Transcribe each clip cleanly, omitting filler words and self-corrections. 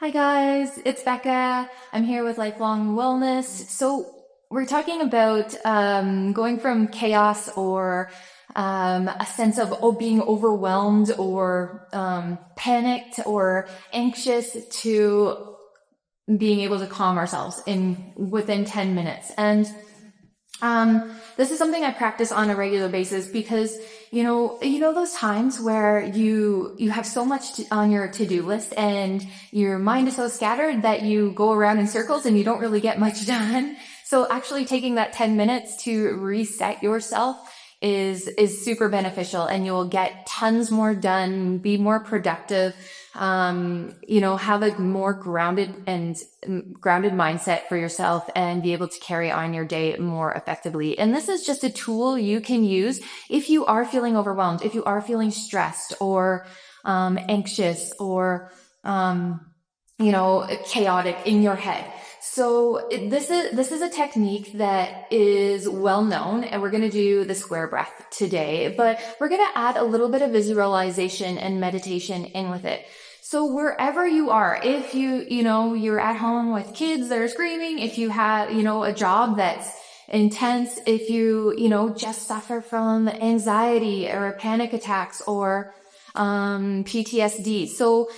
Hi guys, it's Becca. I'm here with Lifelong Wellness. So we're talking about going from chaos or a sense of being overwhelmed or panicked or anxious to being able to calm ourselves in within 10 minutes. And this is something I practice on a regular basis because you know those times where you have so much on your to-do list and your mind is so scattered that you go around in circles and you don't really get much done. So actually taking that 10 minutes to reset yourself is super beneficial, and you'll get tons more done, be more productive, have a more grounded mindset for yourself and be able to carry on your day more effectively. And this is just a tool you can use if you are feeling overwhelmed, if you are feeling stressed or anxious or chaotic in your head. So this is a technique that is well known, and we're going to do the square breath today, but we're going to add a little bit of visualization and meditation in with it. So wherever you are, if you're at home with kids that are screaming, if you have, a job that's intense, if you just suffer from anxiety or panic attacks or PTSD. So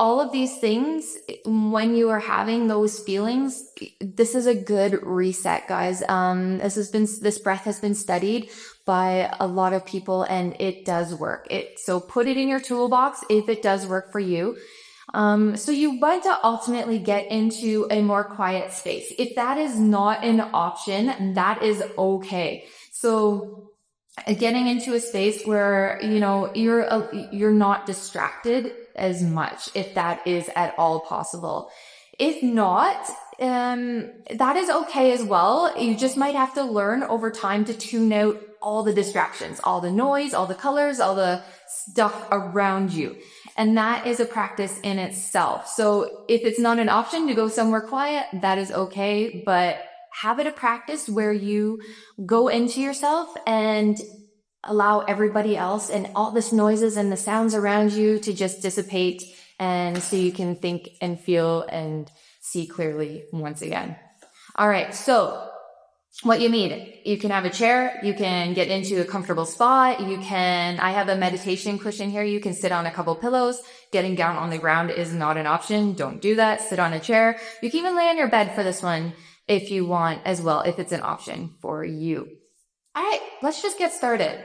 all of these things, when you are having those feelings, this is a good reset, guys. This breath has been studied by a lot of people and it does work. So put it in your toolbox if it does work for you. So you want to ultimately get into a more quiet space. If that is not an option, that is okay. So getting into a space where you're not distracted as much, if that is at all possible. If not, that is okay as well. You just might have to learn over time to tune out all the distractions, all the noise, all the colors, all the stuff around you. And that is a practice in itself. So if it's not an option to go somewhere quiet, that is okay, but have it a practice where you go into yourself and allow everybody else and all this noises and the sounds around you to just dissipate, and so you can think and feel and see clearly once again. All right, so what you need, you can have a chair, you can get into a comfortable spot, I have a meditation cushion here, you can sit on a couple pillows. Getting down on the ground is not an option, don't do that. Sit on a chair. You can even lay on your bed for this one if you want as well, if it's an option for you. All right, let's just get started.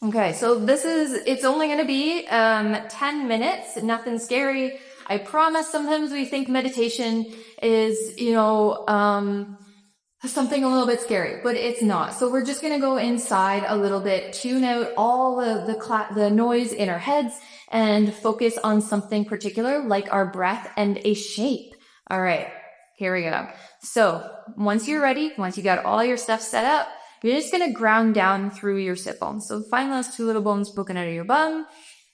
Okay, so it's only going to be 10 minutes, nothing scary. I promise. Sometimes we think meditation is, something a little bit scary, but it's not. So we're just going to go inside a little bit, tune out all the noise in our heads and focus on something particular like our breath and a shape. All right, here we go. So once you're ready, once you got all your stuff set up, you're just going to ground down through your sit bones. So find those two little bones poking out of your bum.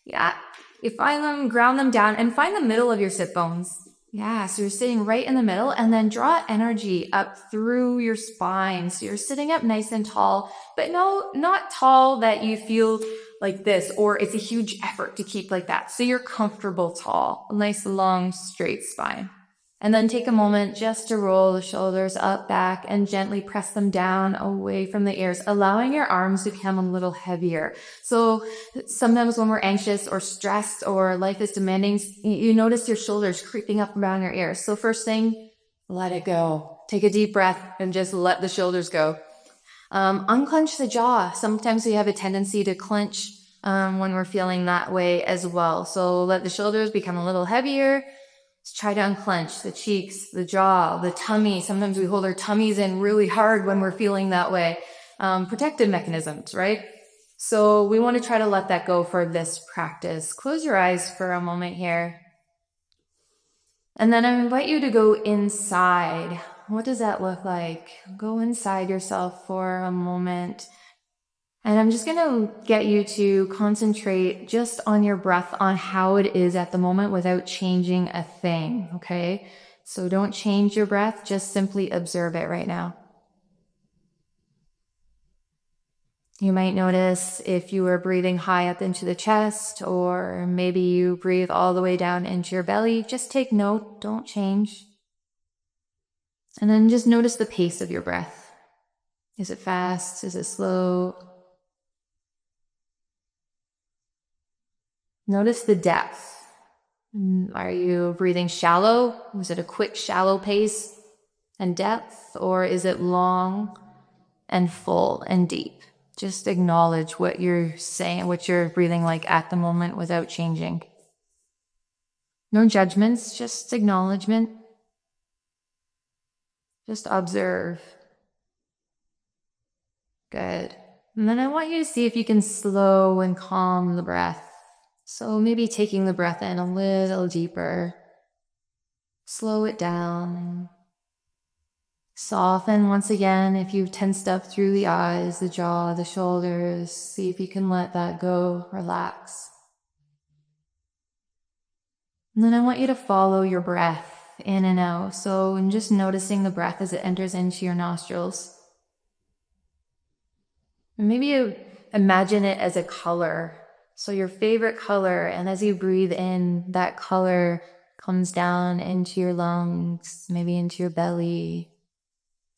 Yeah, you find them, ground them down, and find the middle of your sit bones. Yeah, so you're sitting right in the middle, and then draw energy up through your spine. So you're sitting up nice and tall, but no, not tall that you feel like this, or it's a huge effort to keep like that. So you're comfortable tall, a nice long straight spine. And then take a moment just to roll the shoulders up, back, and gently press them down away from the ears, allowing your arms to become a little heavier. So sometimes when we're anxious or stressed or life is demanding, you notice your shoulders creeping up around your ears. So first thing, let it go. Take a deep breath and just let the shoulders go. Unclench the jaw. Sometimes we have a tendency to clench when we're feeling that way as well. So let the shoulders become a little heavier. Let's try to unclench the cheeks, the jaw, the tummy. Sometimes we hold our tummies in really hard when we're feeling that way. Protective mechanisms, right? So we want to try to let that go for this practice. Close your eyes for a moment here. And then I invite you to go inside. What does that look like? Go inside yourself for a moment. And I'm just going to get you to concentrate just on your breath, on how it is at the moment without changing a thing, okay? So don't change your breath, just simply observe it right now. You might notice if you were breathing high up into the chest, or maybe you breathe all the way down into your belly. Just take note, don't change. And then just notice the pace of your breath. Is it fast? Is it slow? Notice the depth. Are you breathing shallow? Was it a quick, shallow pace and depth? Or is it long and full and deep? Just acknowledge what you're saying, what you're breathing like at the moment without changing. No judgments, just acknowledgement. Just observe. Good. And then I want you to see if you can slow and calm the breath. So maybe taking the breath in a little deeper. Slow it down. Soften once again if you've tensed up through the eyes, the jaw, the shoulders. See if you can let that go. Relax. And then I want you to follow your breath in and out. So I'm just noticing the breath as it enters into your nostrils. And maybe you imagine it as a color. So your favorite color, and as you breathe in, that color comes down into your lungs, maybe into your belly,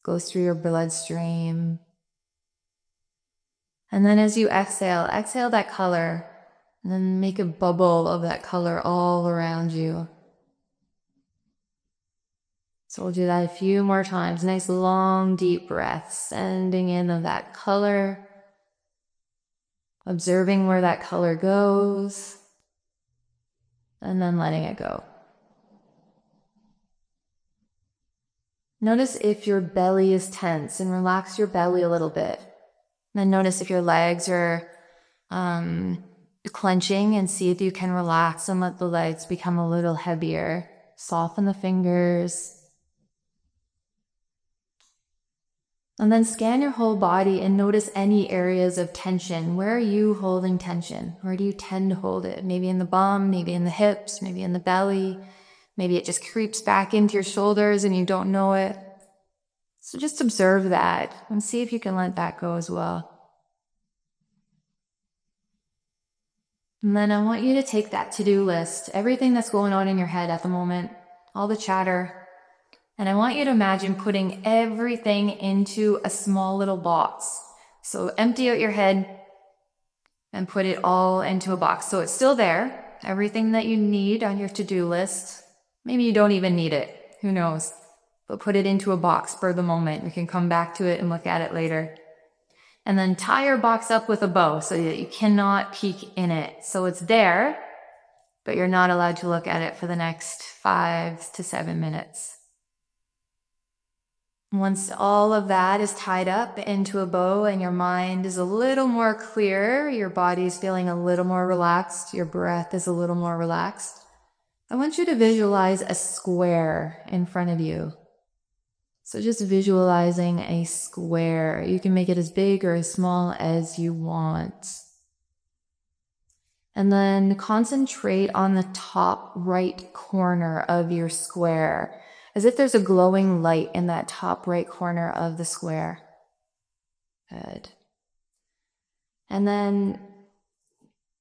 goes through your bloodstream. And then as you exhale, exhale that color, and then make a bubble of that color all around you. So we'll do that a few more times. Nice long, deep breaths, sending in of that color, observing where that color goes, and then letting it go. Notice if your belly is tense and relax your belly a little bit. Then notice if your legs are clenching, and see if you can relax and let the legs become a little heavier. Soften the fingers. And then scan your whole body and notice any areas of tension. Where are you holding tension? Where do you tend to hold it? Maybe in the bum, maybe in the hips, maybe in the belly. Maybe it just creeps back into your shoulders and you don't know it. So just observe that and see if you can let that go as well. And then I want you to take that to-do list, everything that's going on in your head at the moment, all the chatter, and I want you to imagine putting everything into a small little box. So empty out your head and put it all into a box. So it's still there, everything that you need on your to-do list. Maybe you don't even need it, who knows? But put it into a box for the moment. You can come back to it and look at it later. And then tie your box up with a bow so that you cannot peek in it. So it's there, but you're not allowed to look at it for the next 5 to 7 minutes. Once all of that is tied up into a bow and your mind is a little more clear, your body is feeling a little more relaxed, your breath is a little more relaxed, I want you to visualize a square in front of you. So just visualizing a square. You can make it as big or as small as you want. And then concentrate on the top right corner of your square, as if there's a glowing light in that top right corner of the square. Good. And then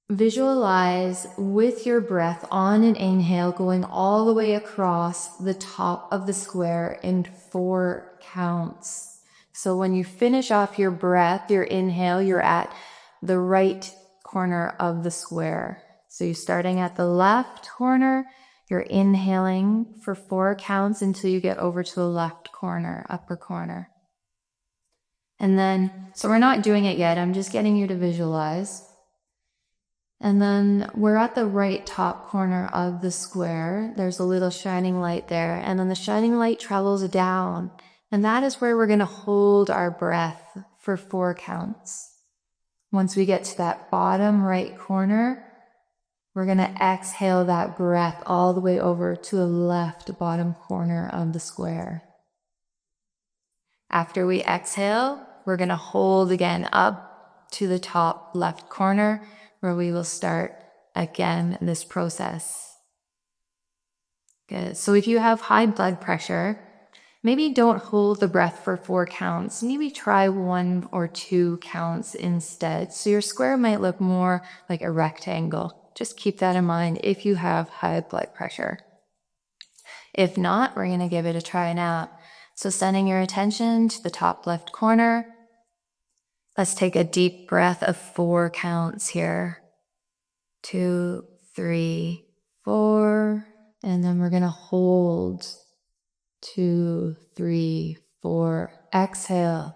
visualize with your breath on an inhale going all the way across the top of the square in 4 counts. So when you finish off your breath, your inhale, you're at the right corner of the square. So you're starting at the left corner, you're inhaling for 4 counts until you get over to the left corner, upper corner. And then, so we're not doing it yet, I'm just getting you to visualize. And then we're at the right top corner of the square. There's a little shining light there. And then the shining light travels down. And that is where we're going to hold our breath for 4 counts. Once we get to that bottom right corner, we're going to exhale that breath all the way over to the left bottom corner of the square. After we exhale, we're going to hold again up to the top left corner, where we will start again this process. Good. So if you have high blood pressure, Maybe don't hold the breath for 4 counts. Maybe try 1 or 2 counts instead. So your square might look more like a rectangle. Just keep that in mind if you have high blood pressure. If not, we're going to give it a try now. So sending your attention to the top left corner. Let's take a deep breath of 4 counts here. 2, 3, 4. And then we're going to hold. 2, 3, 4. Exhale.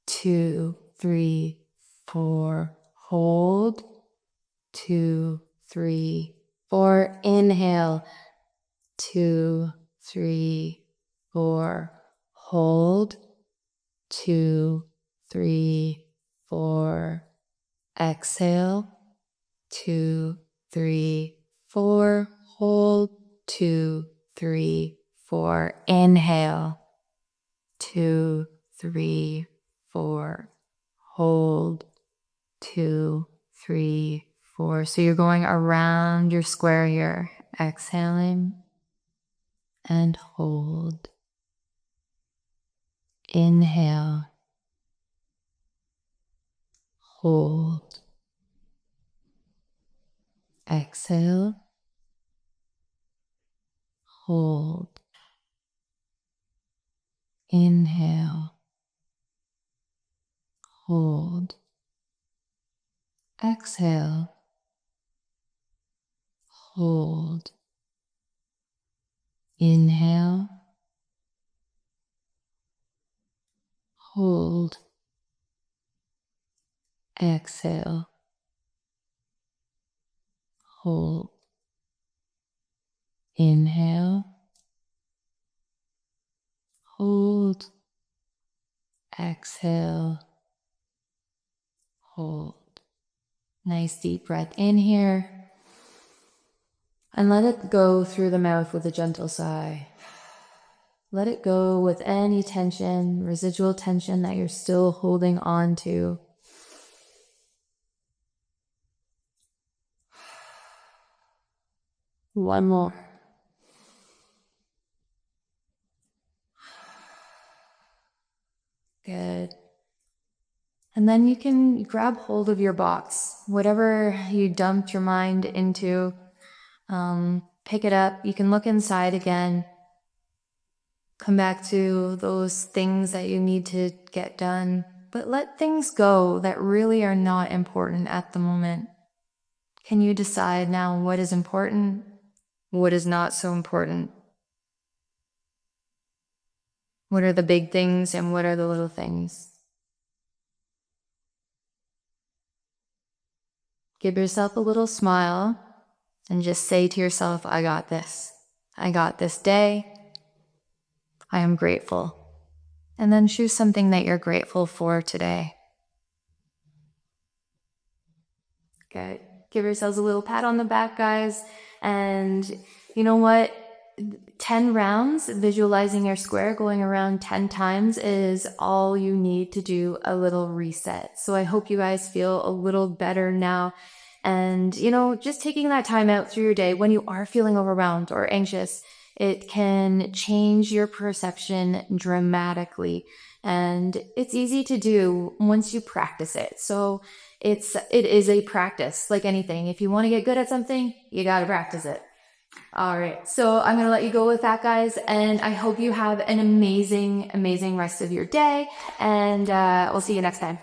2, 3, 4. Hold. 2, 3, 4. Inhale. 2, 3, 4. Hold. 2, 3, 4. Exhale. 2, 3, 4. Hold. 2, 3, 4. Inhale. 2, 3, 4. Hold. 2, 3, 4. So you're going around your square here. Exhaling and hold. Inhale. Hold. Exhale. Hold. Inhale. Hold. Exhale. Hold. Inhale. Hold. Exhale. Hold. Inhale. Hold. Exhale. Hold. Nice deep breath in here. And let it go through the mouth with a gentle sigh. Let it go with any tension, residual tension that you're still holding on to. One more. Good. And then you can grab hold of your box, whatever you dumped your mind into, pick it up. You can look inside again, come back to those things that you need to get done, but let things go that really are not important at the moment. Can you decide now what is important, what is not so important? What are the big things and what are the little things? Give yourself a little smile and just say to yourself, I got this. I got this day. I am grateful. And then choose something that you're grateful for today. Good. Give yourselves a little pat on the back, guys. And you know what? 10 rounds, visualizing your square going around 10 times is all you need to do a little reset. So I hope you guys feel a little better now. And, just taking that time out through your day when you are feeling overwhelmed or anxious, it can change your perception dramatically. And it's easy to do once you practice it. So it is a practice like anything. If you want to get good at something, you got to practice it. All right. So I'm going to let you go with that, guys. And I hope you have an amazing, amazing rest of your day. And we'll see you next time.